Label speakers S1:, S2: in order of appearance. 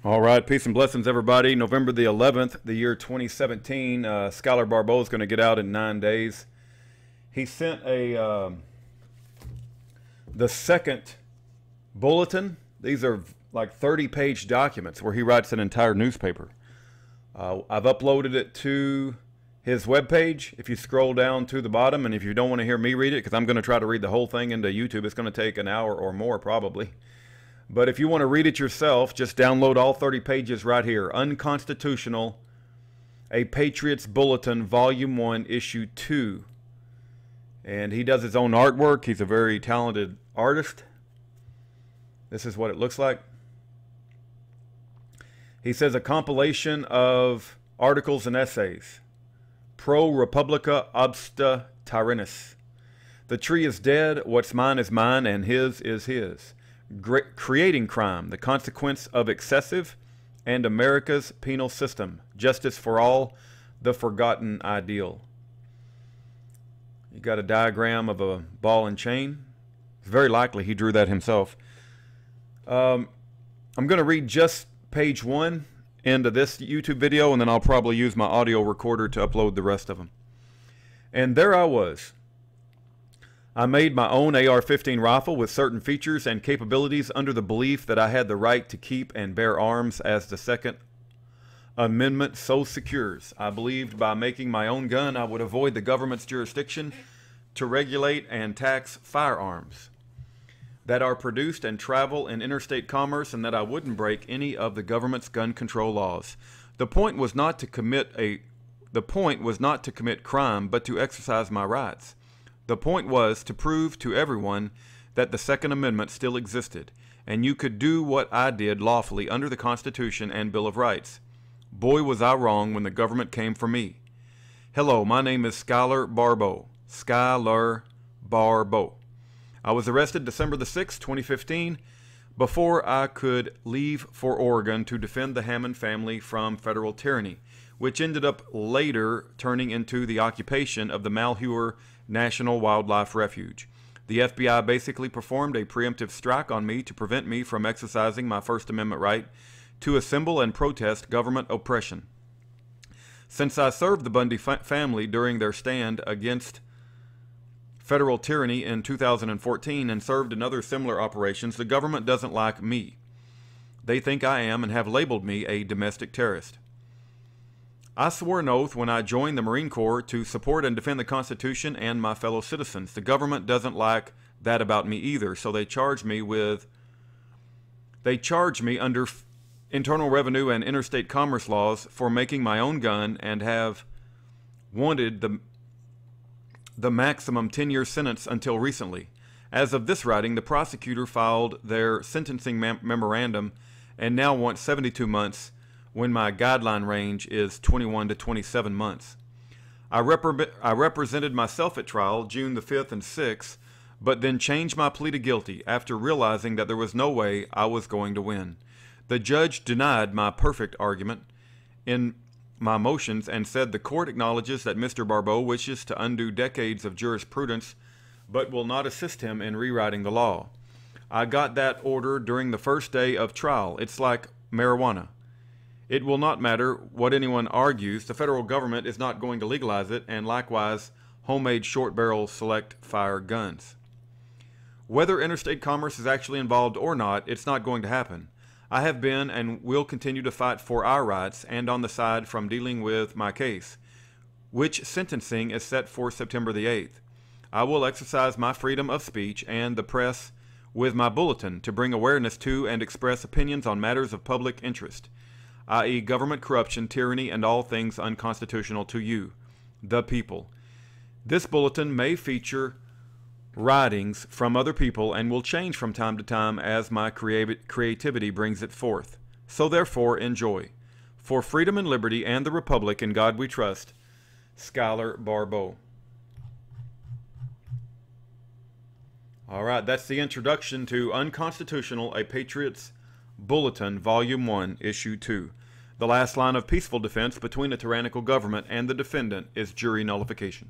S1: All right, peace and blessings, everybody. November the 11th, the year 2017. Schuyler Barbeau is going to get out in 9 days. He sent the second bulletin. These are like 30-page documents where he writes an entire newspaper. I've uploaded it to his webpage. If you scroll down to the bottom, and if you don't want to hear me read it, because I'm going to try to read the whole thing into YouTube, it's going to take an hour or more probably. But if you want to read it yourself, just download all 30 pages right here. Unconstitutional, A Patriot's Bulletin, Volume 1, Issue 2. And he does his own artwork. He's a very talented artist. This is what it looks like. He says a compilation of articles and essays. Pro Republica Obsta Tyrannis. The tree is dead, what's mine is mine, and his is his. Creating crime, the consequence of excessive, and America's penal system. Justice for all, the forgotten ideal. You got a diagram of a ball and chain. It's very likely he drew that himself. I'm going to read just page 1 into this YouTube video, and then I'll probably use my audio recorder to upload the rest of them. And there I was. I made my own AR-15 rifle with certain features and capabilities under the belief that I had the right to keep and bear arms as the Second Amendment so secures. I believed by making my own gun I would avoid the government's jurisdiction to regulate and tax firearms that are produced and travel in interstate commerce, and that I wouldn't break any of the government's gun control laws. The point was not to commit crime, but to exercise my rights. The point was to prove to everyone that the Second Amendment still existed, and you could do what I did lawfully under the Constitution and Bill of Rights. Boy, was I wrong when the government came for me. Hello, my name is Schuyler Barbeau. Schuyler Barbeau. I was arrested December the 6th, 2015, before I could leave for Oregon to defend the Hammond family from federal tyranny, which ended up later turning into the occupation of the Malheur National Wildlife Refuge. The FBI basically performed a preemptive strike on me to prevent me from exercising my First Amendment right to assemble and protest government oppression. Since I served the Bundy family during their stand against federal tyranny in 2014 and served in other similar operations, the government doesn't like me. They think I am and have labeled me a domestic terrorist. I swore an oath when I joined the Marine Corps to support and defend the Constitution and my fellow citizens. The government doesn't like that about me either, so they charge me under Internal Revenue and Interstate Commerce laws for making my own gun, and have wanted the maximum 10-year sentence until recently. As of this writing, the prosecutor filed their sentencing memorandum and now wants 72 months when my guideline range is 21 to 27 months. I represented myself at trial June the 5th and 6th, but then changed my plea to guilty after realizing that there was no way I was going to win. The judge denied my perfect argument in my motions and said the court acknowledges that Mr. Barbeau wishes to undo decades of jurisprudence, but will not assist him in rewriting the law. I got that order during the first day of trial. It's like marijuana. It will not matter what anyone argues. The federal government is not going to legalize it, and likewise, homemade short-barrel select-fire guns. Whether interstate commerce is actually involved or not, it's not going to happen. I have been and will continue to fight for our rights and on the side from dealing with my case, which sentencing is set for September the 8th. I will exercise my freedom of speech and the press with my bulletin to bring awareness to and express opinions on matters of public interest, i.e. government corruption, tyranny, and all things unconstitutional to you, the people. This bulletin may feature writings from other people and will change from time to time as my creativity brings it forth. So therefore, enjoy. For freedom and liberty and the Republic, in God we trust. Schuyler Barbeau. All right, that's the introduction to Unconstitutional, A Patriot's Bulletin, Volume 1, Issue 2. The last line of peaceful defense between a tyrannical government and the defendant is jury nullification.